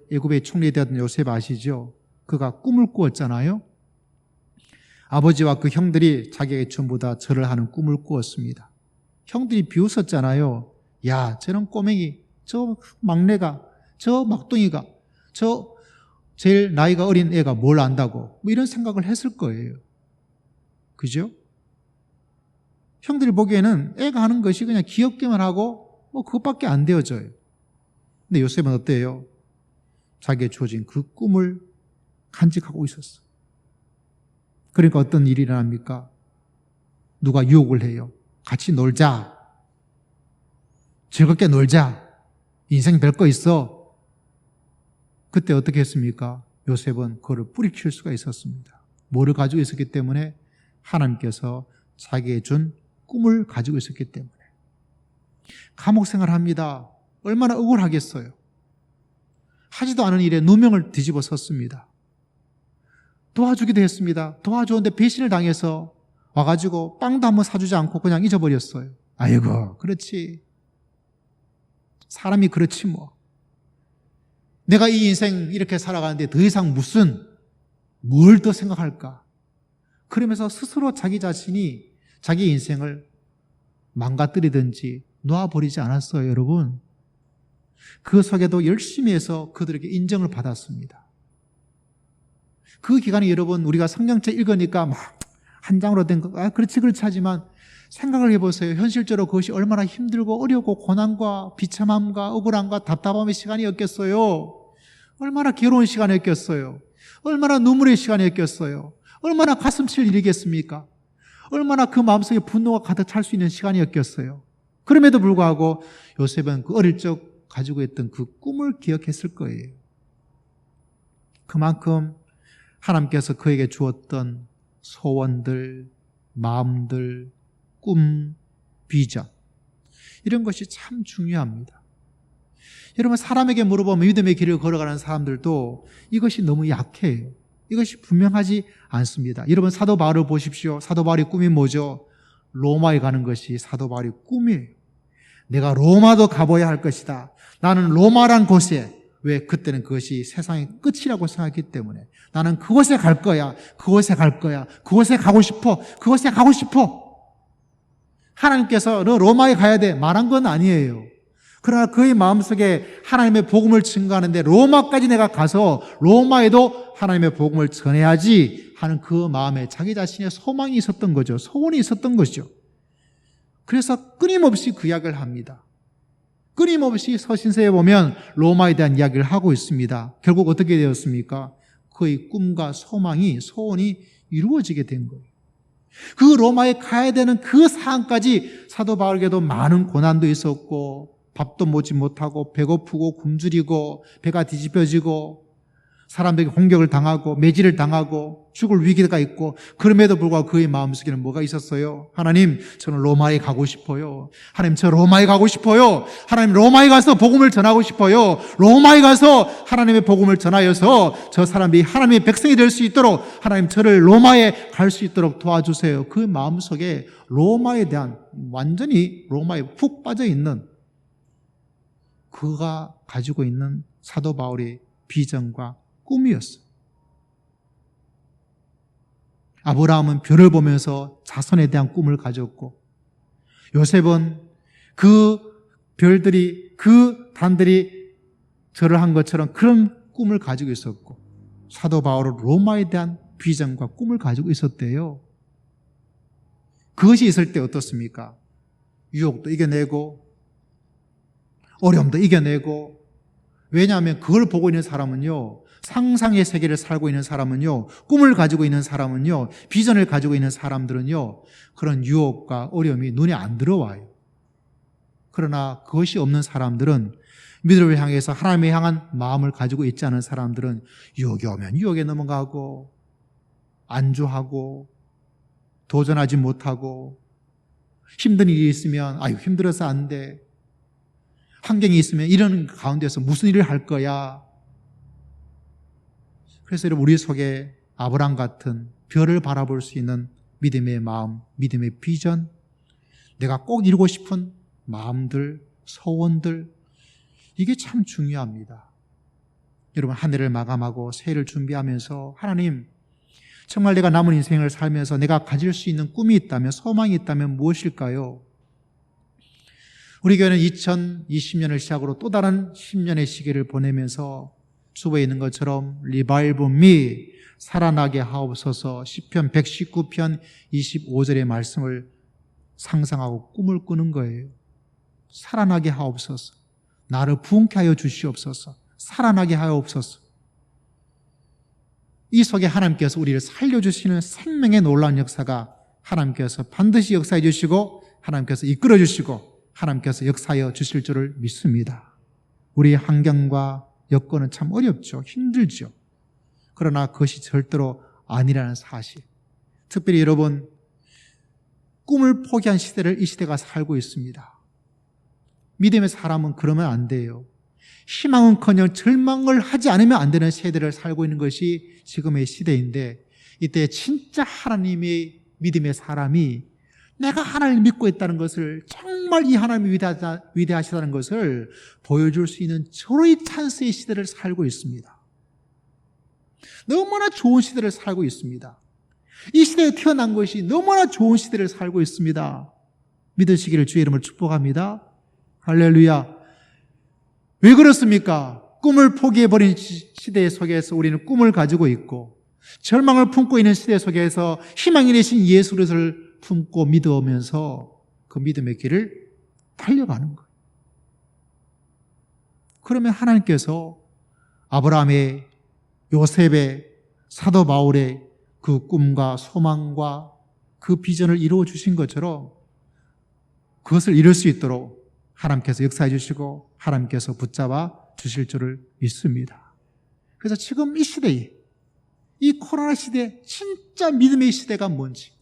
애굽의 총리 되었던 요셉 아시죠? 그가 꿈을 꾸었잖아요. 아버지와 그 형들이 자기에게 전부 다 절을 하는 꿈을 꾸었습니다. 형들이 비웃었잖아요. 야, 저런 꼬맹이, 저 막내가, 저 막둥이가, 저 제일 나이가 어린 애가 뭘 안다고, 뭐 이런 생각을 했을 거예요. 그죠? 형들이 보기에는 애가 하는 것이 그냥 귀엽기만 하고 뭐 그것밖에 안 되어져요. 근데 요셉은 어때요? 자기의 주어진 그 꿈을 간직하고 있었어. 그러니까 어떤 일이 일어납니까? 누가 유혹을 해요. 같이 놀자, 즐겁게 놀자, 인생 별 거 있어. 그때 어떻게 했습니까? 요셉은 그거를 뿌리칠 수가 있었습니다. 뭐를 가지고 있었기 때문에? 하나님께서 자기에게 준 꿈을 가지고 있었기 때문에. 감옥 생활합니다. 얼마나 억울하겠어요. 하지도 않은 일에 누명을 뒤집어 썼습니다. 도와주기도 했습니다. 도와주는데 배신을 당해서 와가지고 빵도 한번 사주지 않고 그냥 잊어버렸어요. 아이고, 그렇지. 사람이 그렇지 뭐. 내가 이 인생 이렇게 살아가는데 더 이상 뭘 더 생각할까? 그러면서 스스로 자기 자신이 자기 인생을 망가뜨리든지 놓아버리지 않았어요, 여러분. 그 속에도 열심히 해서 그들에게 인정을 받았습니다. 그 기간에 여러분, 우리가 성경책 읽으니까 막 한 장으로 된 거, 그렇지 하지만 생각을 해보세요. 현실적으로 그것이 얼마나 힘들고 어렵고 고난과 비참함과 억울함과 답답함의 시간이었겠어요. 얼마나 괴로운 시간이었겠어요. 얼마나 눈물의 시간이었겠어요. 얼마나 가슴 칠 일이겠습니까? 얼마나 그 마음속에 분노가 가득 찰 수 있는 시간이었겠어요. 그럼에도 불구하고 요셉은 그 어릴 적 가지고 있던 그 꿈을 기억했을 거예요. 그만큼 하나님께서 그에게 주었던 소원들, 마음들, 꿈, 비전, 이런 것이 참 중요합니다. 여러분, 사람에게 물어보면 믿음의 길을 걸어가는 사람들도 이것이 너무 약해요. 이것이 분명하지 않습니다. 여러분, 사도 바울을 보십시오. 사도 바울의 꿈이 뭐죠? 로마에 가는 것이 사도 바울의 꿈이에요. 내가 로마도 가봐야 할 것이다. 나는 로마란 곳에, 왜? 그때는 그것이 세상의 끝이라고 생각했기 때문에 나는 그곳에 갈 거야. 그곳에 갈 거야. 그곳에 가고 싶어. 그곳에 가고 싶어. 하나님께서 너 로마에 가야 돼 말한 건 아니에요. 그러나 그의 마음속에 하나님의 복음을 증거하는데 로마까지 내가 가서 로마에도 하나님의 복음을 전해야지 하는 그 마음에 자기 자신의 소망이 있었던 거죠. 소원이 있었던 것이죠. 그래서 끊임없이 그 이야기를 합니다. 끊임없이 서신서에 보면 로마에 대한 이야기를 하고 있습니다. 결국 어떻게 되었습니까? 그의 꿈과 소원이 이루어지게 된 거예요. 그 로마에 가야 되는 그 상황까지 사도 바울에게도 많은 고난도 있었고, 밥도 먹지 못하고 배고프고 굶주리고 배가 뒤집혀지고 사람들에게 공격을 당하고 매질을 당하고 죽을 위기가 있고, 그럼에도 불구하고 그의 마음속에는 뭐가 있었어요? 하나님, 저는 로마에 가고 싶어요. 하나님, 저 로마에 가고 싶어요. 하나님, 로마에 가서 복음을 전하고 싶어요. 로마에 가서 하나님의 복음을 전하여서 저 사람이 하나님의 백성이 될 수 있도록, 하나님, 저를 로마에 갈 수 있도록 도와주세요. 그 마음속에 로마에 대한, 완전히 로마에 푹 빠져 있는, 그가 가지고 있는 사도 바울의 비전과 꿈이었어요. 아브라함은 별을 보면서 자손에 대한 꿈을 가졌고, 요셉은 그 별들이, 그 단들이 절을 한 것처럼 그런 꿈을 가지고 있었고, 사도 바울은 로마에 대한 비전과 꿈을 가지고 있었대요. 그것이 있을 때 어떻습니까? 유혹도 이겨내고 어려움도 이겨내고. 왜냐하면 그걸 보고 있는 사람은요, 상상의 세계를 살고 있는 사람은요, 꿈을 가지고 있는 사람은요, 비전을 가지고 있는 사람들은요, 그런 유혹과 어려움이 눈에 안 들어와요. 그러나 그것이 없는 사람들은, 믿음을 향해서 하나님을 향한 마음을 가지고 있지 않은 사람들은 유혹이 오면 유혹에 넘어가고, 안주하고, 도전하지 못하고, 힘든 일이 있으면 아유 힘들어서 안 돼, 환경이 있으면 이런 가운데서 무슨 일을 할 거야. 그래서 여러분, 우리 속에 아브라함 같은 별을 바라볼 수 있는 믿음의 마음, 믿음의 비전, 내가 꼭 이루고 싶은 마음들, 소원들, 이게 참 중요합니다. 여러분, 한 해를 마감하고 새해를 준비하면서 하나님, 정말 내가 남은 인생을 살면서 내가 가질 수 있는 꿈이 있다면, 소망이 있다면 무엇일까요? 우리 교회는 2020년을 시작으로 또 다른 10년의 시기를 보내면서 주보에 있는 것처럼 리바이브 미, 살아나게 하옵소서, 시편 119편 25절의 말씀을 상상하고 꿈을 꾸는 거예요. 살아나게 하옵소서, 나를 부흥케 하여 주시옵소서, 살아나게 하옵소서. 이 속에 하나님께서 우리를 살려주시는 생명의 놀라운 역사가 하나님께서 반드시 역사해 주시고, 하나님께서 이끌어 주시고, 하나님께서 역사하여 주실 줄을 믿습니다. 우리의 환경과 여건은 참 어렵죠. 힘들죠. 그러나 그것이 절대로 아니라는 사실. 특별히 여러분, 꿈을 포기한 시대를 이 시대가 살고 있습니다. 믿음의 사람은 그러면 안 돼요. 희망은커녕 절망을 하지 않으면 안 되는 세대를 살고 있는 것이 지금의 시대인데, 이때 진짜 하나님의 믿음의 사람이 내가 하나님을 믿고 있다는 것을, 정말 이 하나님이 위대하시다는 것을 보여줄 수 있는 절호의 찬스의 시대를 살고 있습니다. 너무나 좋은 시대를 살고 있습니다. 이 시대에 태어난 것이 너무나 좋은 시대를 살고 있습니다. 믿으시기를 주의 이름으로 축복합니다. 할렐루야. 왜 그렇습니까? 꿈을 포기해버린 시대 속에서 우리는 꿈을 가지고 있고, 절망을 품고 있는 시대 속에서 희망이 되신 예수 그리스도를 품고 믿어오면서 그 믿음의 길을 달려가는 거예요. 그러면 하나님께서 아브라함의, 요셉의, 사도 바울의 그 꿈과 소망과 그 비전을 이루어 주신 것처럼 그것을 이룰 수 있도록 하나님께서 역사해 주시고 하나님께서 붙잡아 주실 줄을 믿습니다. 그래서 지금 이 시대에, 이 코로나 시대에 진짜 믿음의 시대가 뭔지,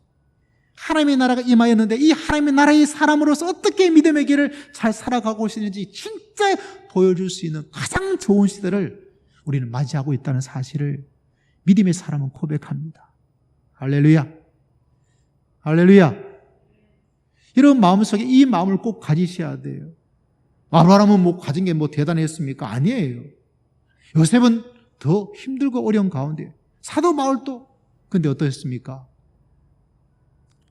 하나님의 나라가 임하였는데 이 하나님의 나라의 사람으로서 어떻게 믿음의 길을 잘 살아가고 있는지 진짜 보여줄 수 있는 가장 좋은 시대를 우리는 맞이하고 있다는 사실을 믿음의 사람은 고백합니다. 할렐루야. 할렐루야. 이런 마음속에 이 마음을 꼭 가지셔야 돼요. 아브라함은 뭐 가진 게 뭐 대단했습니까? 아니에요. 요셉은 더 힘들고 어려운 가운데, 사도 바울도 근데 어떠셨습니까?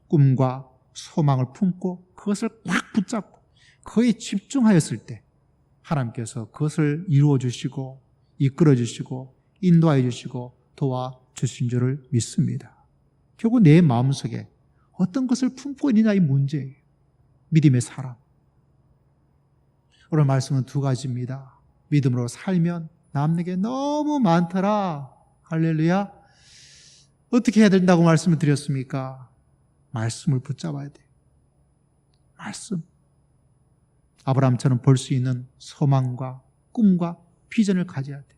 꿈과 소망을 품고 그것을 꽉 붙잡고 거기에 집중하였을 때 하나님께서 그것을 이루어 주시고 이끌어 주시고 인도하여 주시고 도와주신 줄을 믿습니다. 결국 내 마음속에 어떤 것을 품고 있느냐의 문제예요. 믿음의 사람. 오늘 말씀은 두 가지입니다. 믿음으로 살면 남는 게 너무 많더라. 할렐루야. 어떻게 해야 된다고 말씀을 드렸습니까? 말씀을 붙잡아야 돼. 말씀. 아브라함처럼 볼 수 있는 소망과 꿈과 비전을 가져야 돼.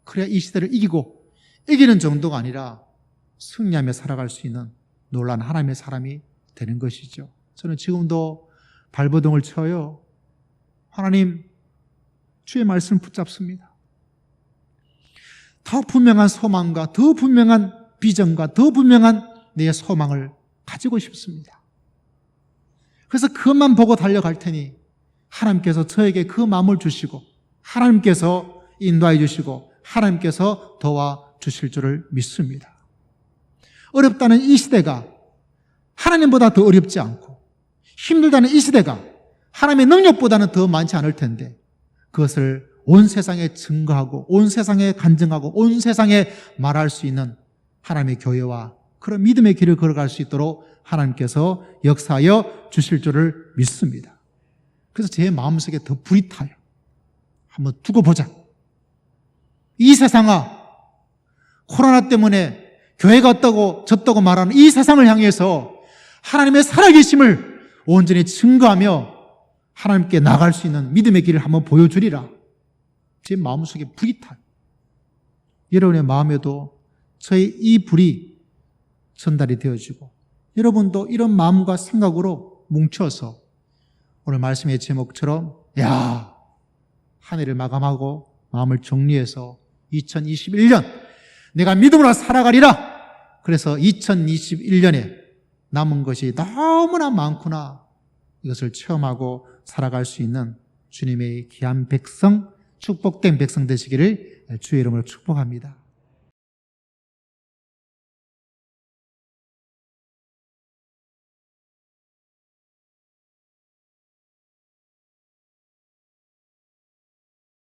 그래야 이 시대를 이기는 정도가 아니라 승리하며 살아갈 수 있는 놀라운 하나님의 사람이 되는 것이죠. 저는 지금도 발버둥을 쳐요. 하나님, 주의 말씀을 붙잡습니다. 더 분명한 소망과 더 분명한 비전과 더 분명한 내 소망을 가지고 싶습니다. 그래서 그것만 보고 달려갈 테니 하나님께서 저에게 그 마음을 주시고 하나님께서 인도해 주시고 하나님께서 도와주실 줄을 믿습니다. 어렵다는 이 시대가 하나님보다 더 어렵지 않고 힘들다는 이 시대가 하나님의 능력보다는 더 많지 않을 텐데 그것을 온 세상에 증거하고 온 세상에 간증하고 온 세상에 말할 수 있는 하나님의 교회와 그런 믿음의 길을 걸어갈 수 있도록 하나님께서 역사하여 주실 줄을 믿습니다. 그래서 제 마음속에 더 불이 타요. 한번 두고 보자. 이 세상아, 코로나 때문에 교회가 어떠고 졌다고 말하는 이 세상을 향해서 하나님의 살아계심을 온전히 증거하며 하나님께 나갈 수 있는 믿음의 길을 한번 보여주리라. 제 마음속에 불이 타요. 여러분의 마음에도 저의 이 불이 전달이 되어지고 여러분도 이런 마음과 생각으로 뭉쳐서 오늘 말씀의 제목처럼 한 해를 마감하고 마음을 정리해서 2021년 내가 믿음으로 살아가리라. 그래서 2021년에 남은 것이 너무나 많구나. 이것을 체험하고 살아갈 수 있는 주님의 귀한 백성, 축복된 백성 되시기를 주의 이름으로 축복합니다.